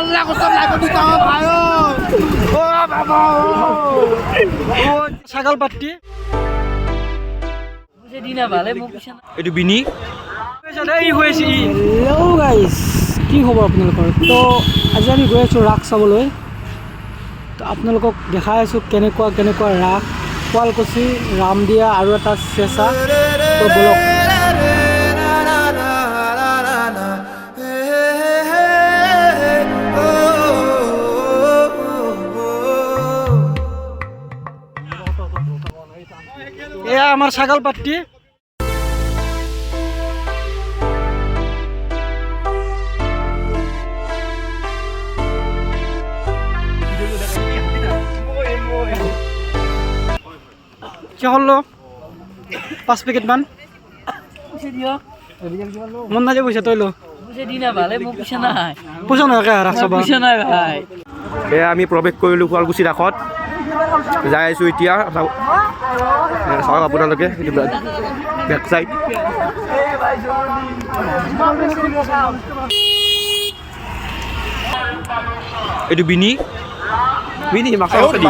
Allah ko sa lahat dito ang kayo. Baba. ছাগল পাটি দিনা ভালে মোক পিছে এইটো বিনি এই হয়েছে হেল্ল' গাইজ কি খবৰ আপোনালোকৰ তো আজি আমি গৈ আছোঁ ৰাস চাবলৈ তো আপোনালোকক দেখাই আছোঁ কেনেকুৱা ৰাস শুৱালকুছি ৰামদিয়া আৰু এটা চেঁচা তো বলক এয়া আমাৰ ছাগল পাটি কি হলো 5 প্যাকেট মান পিছে দিও মন না যে পয়সা তইলো পিছে দিনা ভালে মোক পিছে নাই পয়সা না কা রাখবা পিছে নাই ভাই এ আমি প্ৰৱেশ কৰিলোঁ শুৱালকুছি ৰাসত যাই আছোঁ এতিয়া চাওক আপোনালোকে বেক চাইড এইটো বিনি মাকা দি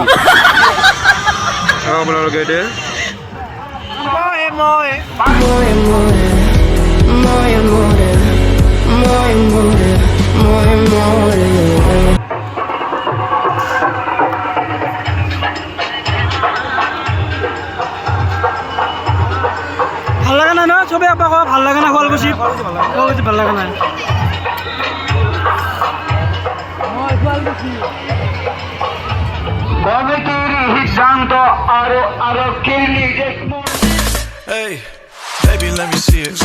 আপোনালোকে এতিয়া ভাল লাগা নাই ন সবে একবার কয় ভাল লাগা না শুৱালকুছি ভাল লাগা নাই Hey, baby, let me see it.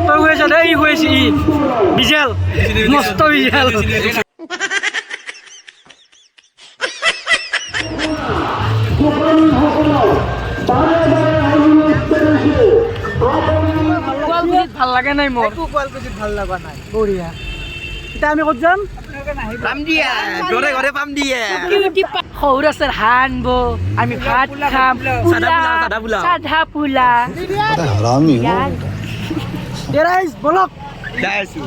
তই হয়েছে এই হয়েছে ই বিজেল মস্ত বিজেল ভাল লাগে নাই মোৰ ভাল লগা নাই বঢ়িয়া এতিয়া আমি ক'ত যাম পাম দিয়া ঘৰে ঘৰে পাম দিয়া সৌৰ আছে হানব আমি ভাত খাম সাদা পোলা ৰাইজ বলক যাই আছোঁ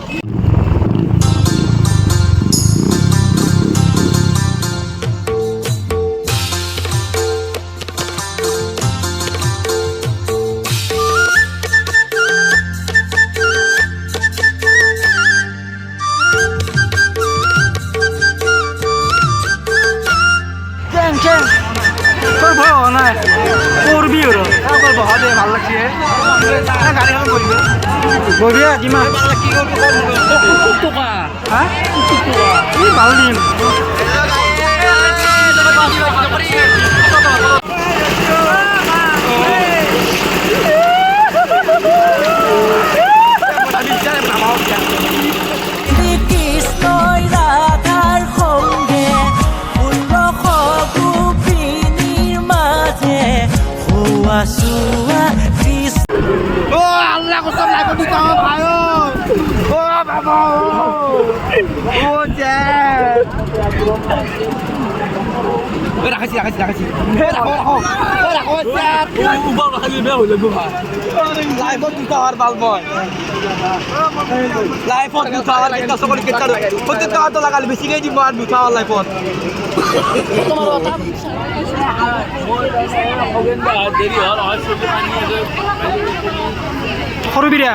তোৰ ভয় হওয়া নাই কৰবি ওৰ বহা দে ভাল লাগছে গাড়ীখন কৰিব বঢ়িয়া কিমান টকা হ্যাঁ এই ভাল দিম Allah ko sa lahat dito ang kayo. Baba. Jet. Rakasi. Jet. ubang na kali beho lagu ha Live on dito har balboy. Live on dito har kita সকল কে চালু প্রত্যেকটা হাত লাগালে বেশি গই দি মার দুটা লাইভ on তোমার কথা সৰু বিৰা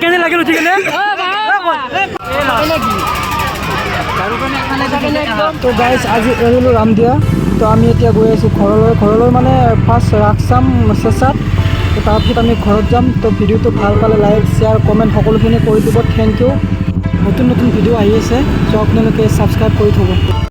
কেনে লাগিল উঠি কেনে তো গাইজ আজি এৰিলোঁ ৰামদিয়া তো আমি এতিয়া গৈ আছোঁ ঘৰলৈ মানে ফাৰ্ষ্ট ৰাস চাম চেঁচাত তো তাৰপিছত আমি ঘৰত যাম তো ভিডিঅ'টো ভাল পালে লাইক শ্বেয়াৰ কমেণ্ট সকলোখিনি কৰি দিব থেংক ইউ নতুন ভিডিঅ' আহি আছে চ' আপোনালোকে ছাবস্ক্ৰাইব কৰি থ'ব